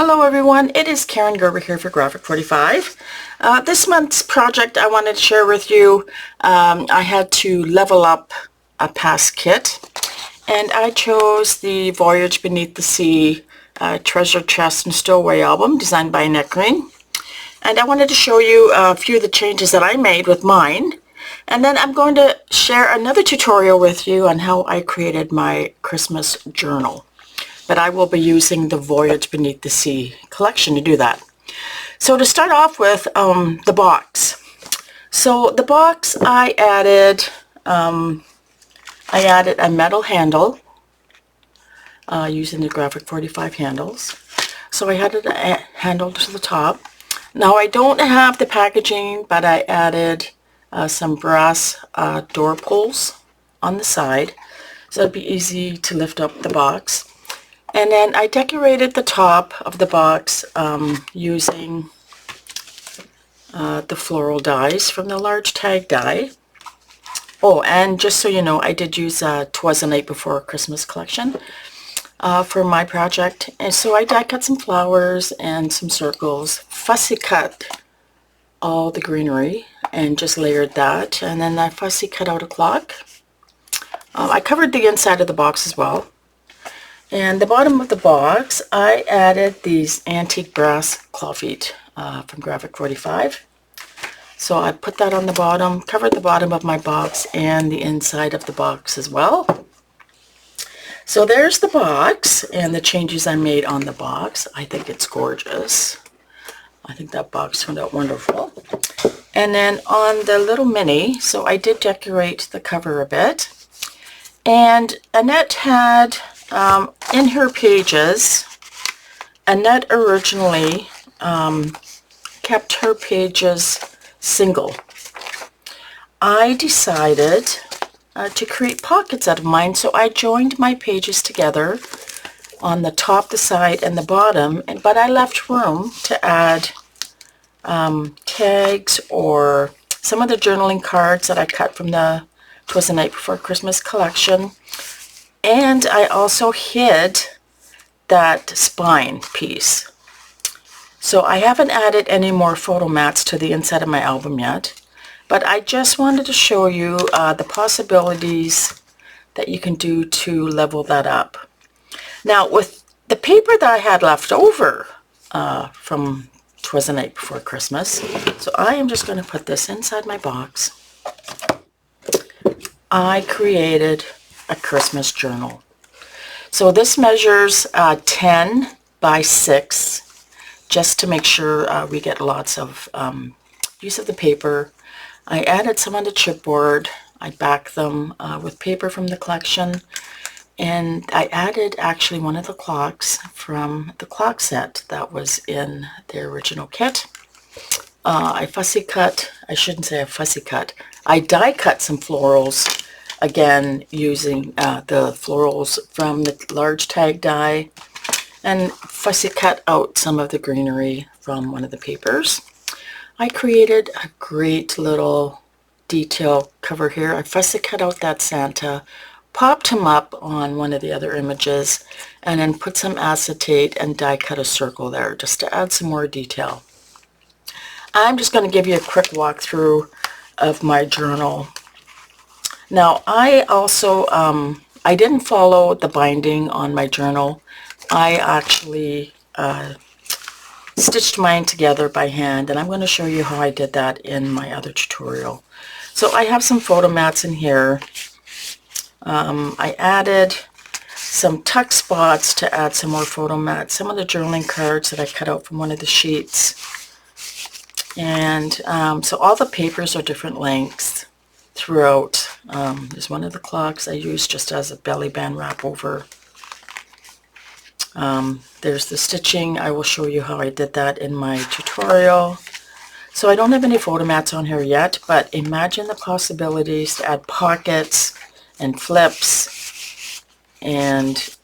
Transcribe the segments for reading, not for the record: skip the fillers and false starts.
Hello everyone, it is Karan Gerber here for Graphic 45. This month's project I wanted to share with you, I had to level up a past kit, and I chose the Voyage Beneath the Sea Treasure Chest and Stowaway album designed by Annette Green. And I wanted to show you a few of the changes that I made with mine. And then I'm going to share another tutorial with you on how I created my Christmas journal. But I will be using the Voyage Beneath the Sea collection to do that. So to start off with, the box. So the box I added a metal handle using the Graphic 45 handles. So I added a handle to the top. Now I don't have the packaging, but I added some brass door pulls on the side, so it'd be easy to lift up the box. And then I decorated the top of the box using the floral dies from the large tag die. Oh, and just so you know, I did use Twas the Night Before Christmas collection for my project. And so I die cut some flowers and some circles, fussy cut all the greenery and just layered that. And then I fussy cut out a clock. I covered the inside of the box as well. And the bottom of the box, I added these antique brass claw feet from Graphic 45. So I put that on the bottom, covered the bottom of my box and the inside of the box as well. So there's the box and the changes I made on the box. I think it's gorgeous. I think that box turned out wonderful. And then on the little mini, so I did decorate the cover a bit. And Annette had in her pages, Annette originally kept her pages single. I decided to create pockets out of mine, so I joined my pages together on the top, the side, and the bottom, but I left room to add tags or some of the journaling cards that I cut from the Twas the Night Before Christmas collection. And I also hid that spine piece. So I haven't added any more photo mats to the inside of my album yet, but I just wanted to show you the possibilities that you can do to level that up. Now with the paper that I had left over from Twas the Night Before Christmas, so I am just going to put this inside my box. I created a Christmas journal. So this measures 10 by 6, just to make sure we get lots of use of the paper. I added some on the chipboard. I backed them with paper from the collection, and I added actually one of the clocks from the clock set that was in the original kit. I fussy cut, I shouldn't say I fussy cut, I die cut some florals, again using the florals from the large tag die, and fussy cut out some of the greenery from one of the papers. I created a great little detail cover here. I fussy cut out that Santa, popped him up on one of the other images, and then put some acetate and die cut a circle there just to add some more detail. I'm just going to give you a quick walkthrough of my journal. Now I also, I didn't follow the binding on my journal. I actually stitched mine together by hand, and I'm going to show you how I did that in my other tutorial. So I have some photo mats in here. I added some tuck spots to add some more photo mats, some of the journaling cards that I cut out from one of the sheets. And so all the papers are different lengths throughout. There's one of the clocks I used just as a belly band wrap over. There's the stitching. I will show you how I did that in my tutorial. So I don't have any photo mats on here yet, but imagine the possibilities to add pockets and flips, and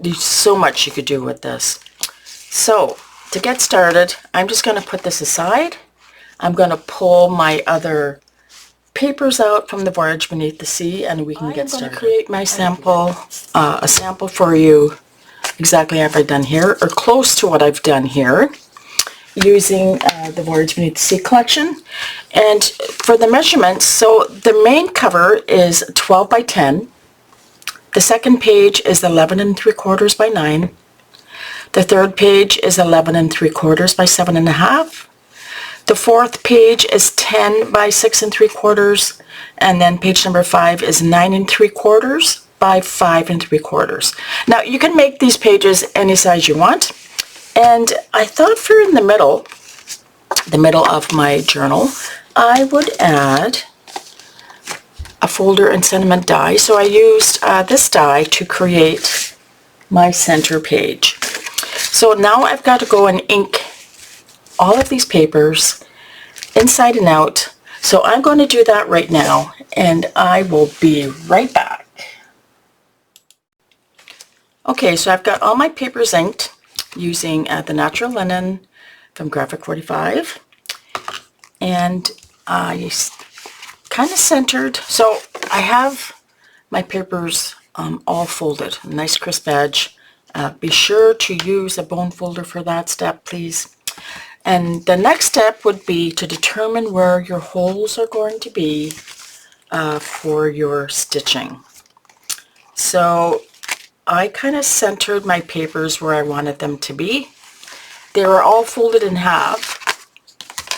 there's so much you could do with this. So to get started, I'm just going to put this aside. I'm going to pull my other papers out from the Voyage Beneath the Sea, and we can get started. I'm going to create my sample, a sample for you exactly have I done here, or close to what I've done here, using the Voyage Beneath the Sea collection. And for the measurements, so the main cover is 12 by 10. The second page is 11 3/4 by 9. The third page is 11 3/4 by 7.5. The fourth page is 10 by 6 3/4, and then page number 5 is 9 3/4 by 5 3/4. Now you can make these pages any size you want, and I thought for in the middle of my journal, I would add a folder and sentiment die. So I used this die to create my center page. So now I've got to go and ink all of these papers inside and out. So I'm going to do that right now, and I will be right back. Okay, so I've got all my papers inked using the natural linen from Graphic 45, and I kind of centered. So I have my papers all folded, a nice crisp edge. Be sure to use a bone folder for that step, please. And the next step would be to determine where your holes are going to be for your stitching. So I kind of centered my papers where I wanted them to be. They were all folded in half,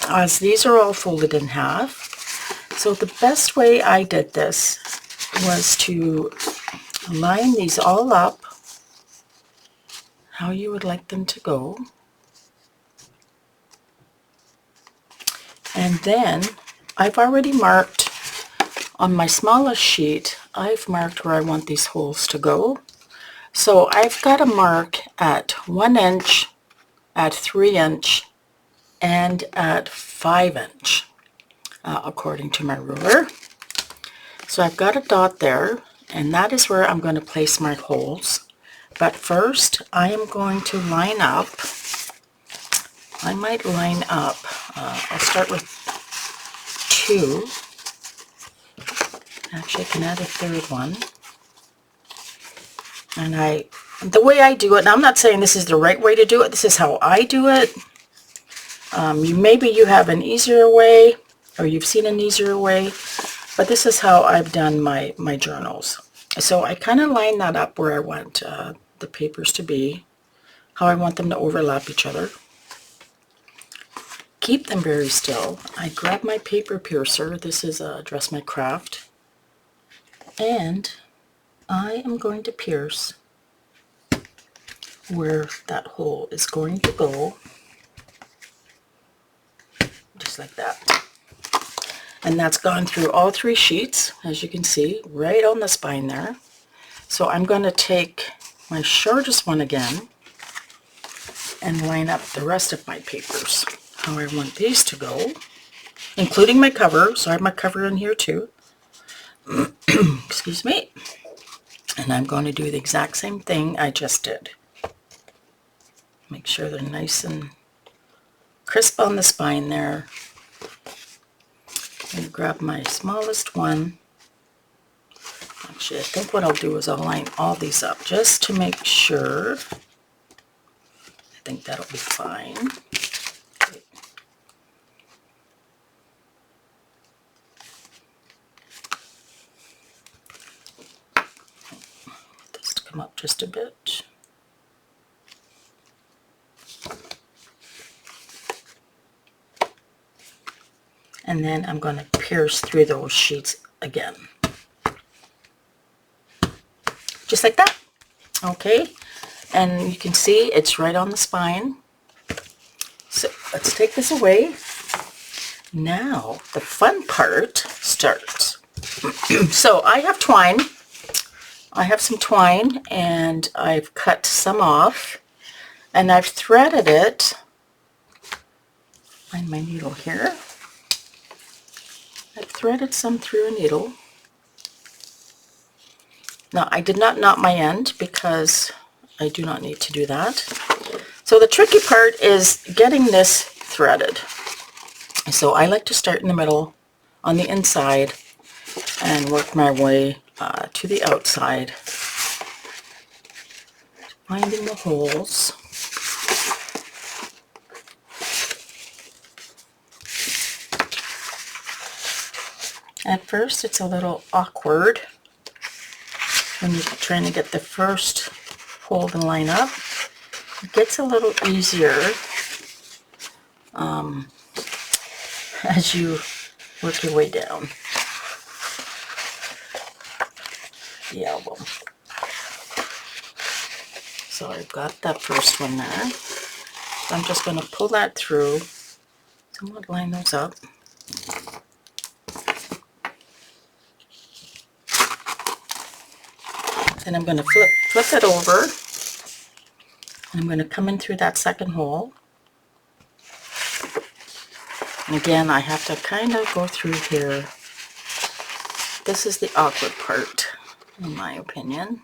as these are all folded in half. So the best way I did this was to line these all up how you would like them to go. And then I've already marked on my smallest sheet, I've marked where I want these holes to go. So I've got a mark at 1 inch, at 3 inch, and at 5 inch, according to my ruler. So I've got a dot there, and that is where I'm going to place my holes. But first, I am going to line up. I might line up, I'll start with 2. Actually, I can add a third one. And the way I do it, and I'm not saying this is the right way to do it, this is how I do it. Maybe you have an easier way, or you've seen an easier way, but this is how I've done my journals. So I kind of line that up where I want the papers to be, how I want them to overlap each other. Keep them very still. I grab my paper piercer. This is Dress My Craft, and I am going to pierce where that hole is going to go, just like that. And that's gone through all 3 sheets, as you can see, right on the spine there. So I'm going to take my shortest one again and line up the rest of my papers how I want these to go, including my cover. So I have my cover in here too. Excuse me. And I'm going to do the exact same thing I just did. Make sure they're nice and crisp on the spine there. I'm going to grab my smallest one. Actually, I think what I'll do is I'll line all these up just to make sure. I think that'll be fine. Okay. This to come up just a bit. And then I'm going to pierce through those sheets again. Just like that. Okay, and you can see it's right on the spine. So let's take this away. Now the fun part starts. So I have twine. I have some twine, and I've cut some off, and I've threaded it. Find my needle here. I've threaded some through a needle. Now, I did not knot my end because I do not need to do that. So the tricky part is getting this threaded. So I like to start in the middle on the inside and work my way to the outside. finding the holes. At first it's a little awkward when you're trying to get the first hole to line up. It gets a little easier as you work your way down the album. So I've got that first one there. So I'm just going to pull that through. So I'm going to line those up. Then I'm going to flip it over. And I'm going to come in through that second hole. And again, I have to kind of go through here. This is the awkward part, in my opinion.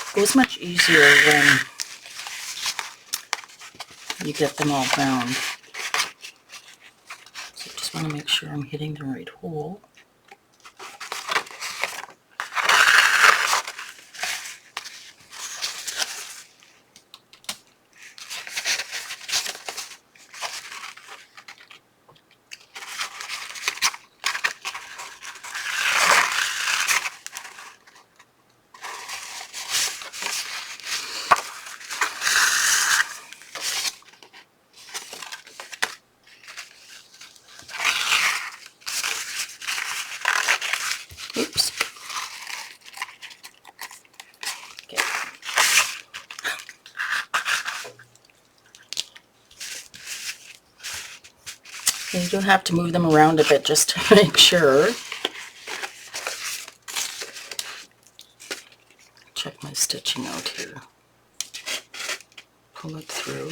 It goes much easier when you get them all bound. So I just want to make sure I'm hitting the right hole. Oops. Okay. You do have to move them around a bit just to make sure. Check my stitching out here. Pull it through.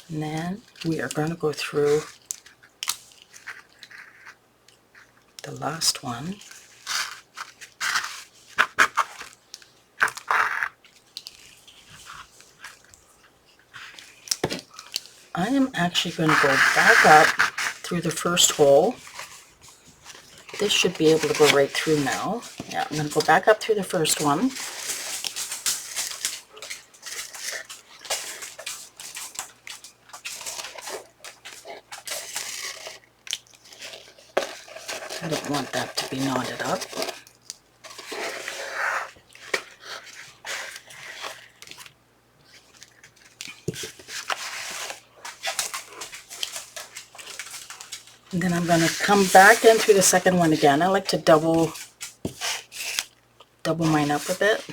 And then we are going to go through the last one. I am actually going to go back up through the first hole. This should be able to go right through now. Yeah, I'm going to go back up through the first one. I don't want that to be knotted up. And then I'm going to come back in through the second one again. I like to double mine up a bit.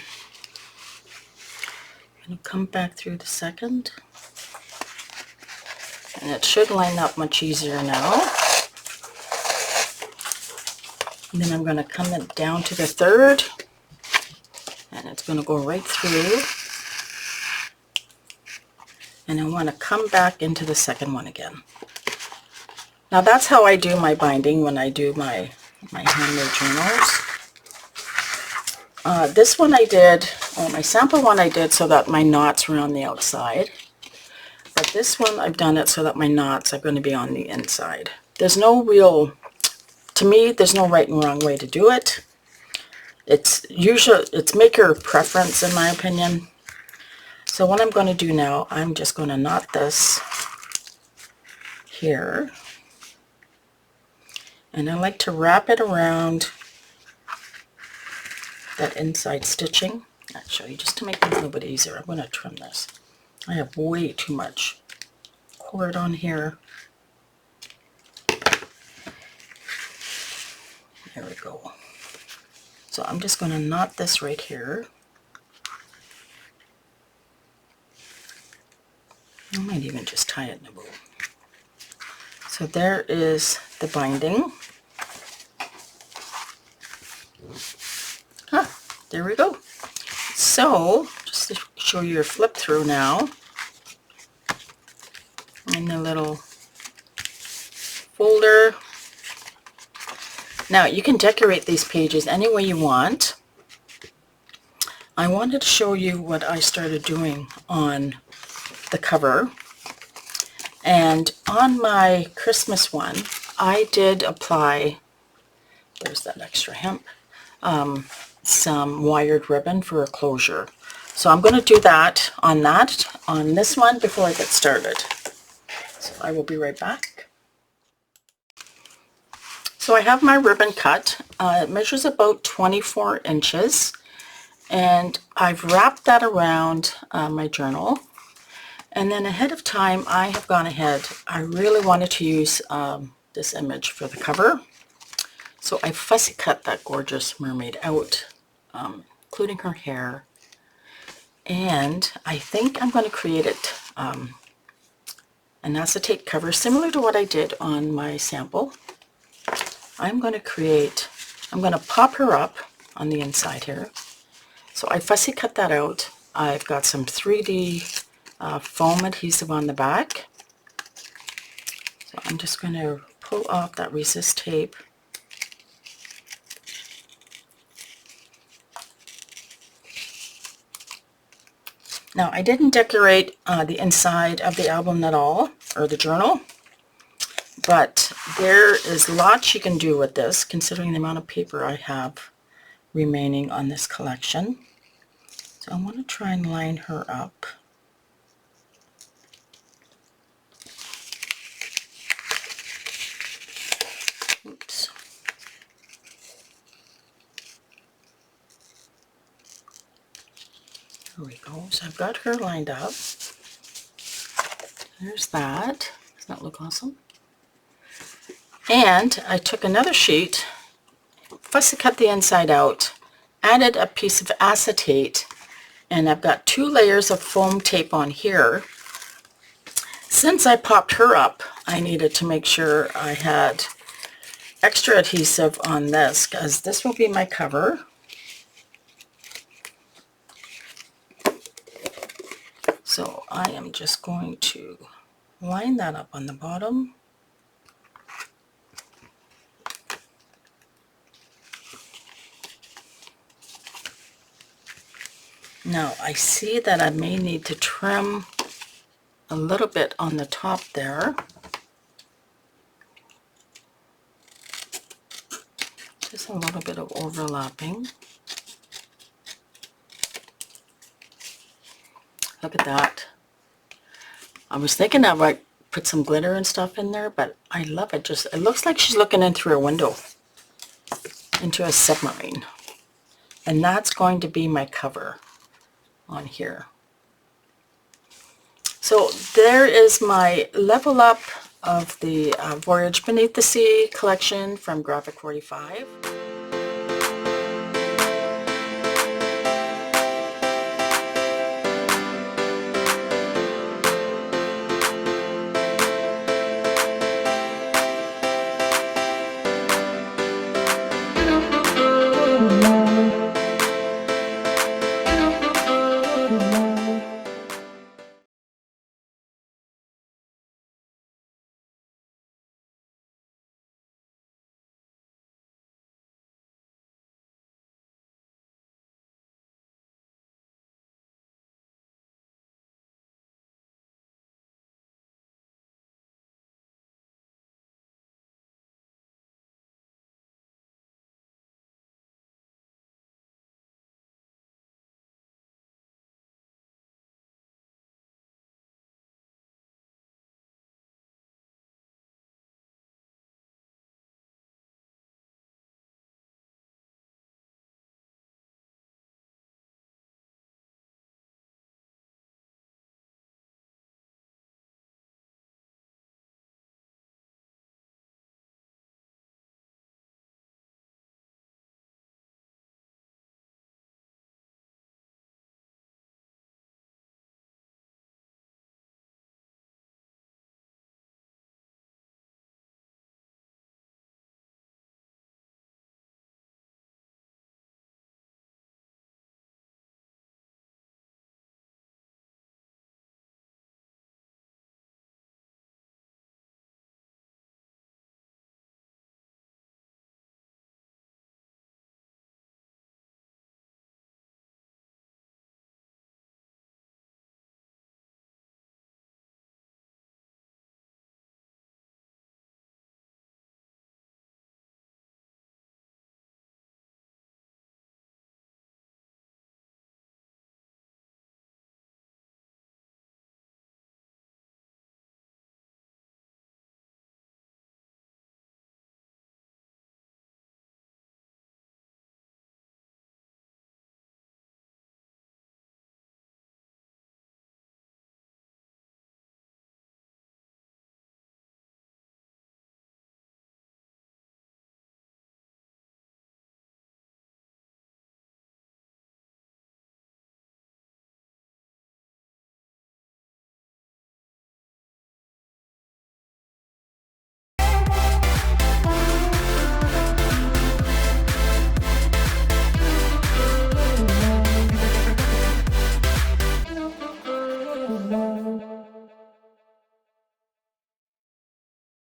I'm going to come back through the second. And it should line up much easier now. And then I'm going to come down to the third, and it's going to go right through. And I want to come back into the second one again. Now that's how I do my binding when I do my handmade journals. This one I did, my sample one I did so that my knots were on the outside. But this one I've done it so that my knots are going to be on the inside. There's no real... To me, there's no right and wrong way to do it. It's maker preference in my opinion. So what I'm going to do now, I'm just going to knot this here. And I like to wrap it around that inside stitching. Actually, just to make it a little bit easier, I'm going to trim this. I have way too much cord on here. There we go. So I'm just going to knot this right here. I might even just tie it in a bow. So there is the binding. There we go. So just to show you your flip through now, in the little folder. Now you can decorate these pages any way you want. I wanted to show you what I started doing on the cover. And on my Christmas one, I did apply, where's that extra hemp, some wired ribbon for a closure. So I'm going to do that on this one before I get started. So I will be right back. So I have my ribbon cut. It measures about 24 inches. And I've wrapped that around my journal. And then ahead of time, I have gone ahead. I really wanted to use this image for the cover. So I fussy cut that gorgeous mermaid out, including her hair. And I think I'm going to create it an acetate cover similar to what I did on my sample. I'm going to pop her up on the inside here. So I fussy cut that out. I've got some 3D foam adhesive on the back. So I'm just going to pull off that resist tape. Now I didn't decorate the inside of the album at all, or the journal, but there is lots you can do with this considering the amount of paper I have remaining on this collection. So I want to try and line her up. Oops. There we go. So I've got her lined up. There's that. Does that look awesome? And I took another sheet, fussy cut the inside out, added a piece of acetate, and I've got 2 layers of foam tape on here. Since I popped her up, I needed to make sure I had extra adhesive on this, because this will be my cover. So I am just going to line that up on the bottom. Now I see that I may need to trim a little bit on the top there. Just a little bit of overlapping. Look at that. I was thinking I might put some glitter and stuff in there, but I love it. Just, it looks like she's looking in through a window into a submarine. And that's going to be my cover on here. So there is my level up of the Voyage Beneath the Sea collection from Graphic 45.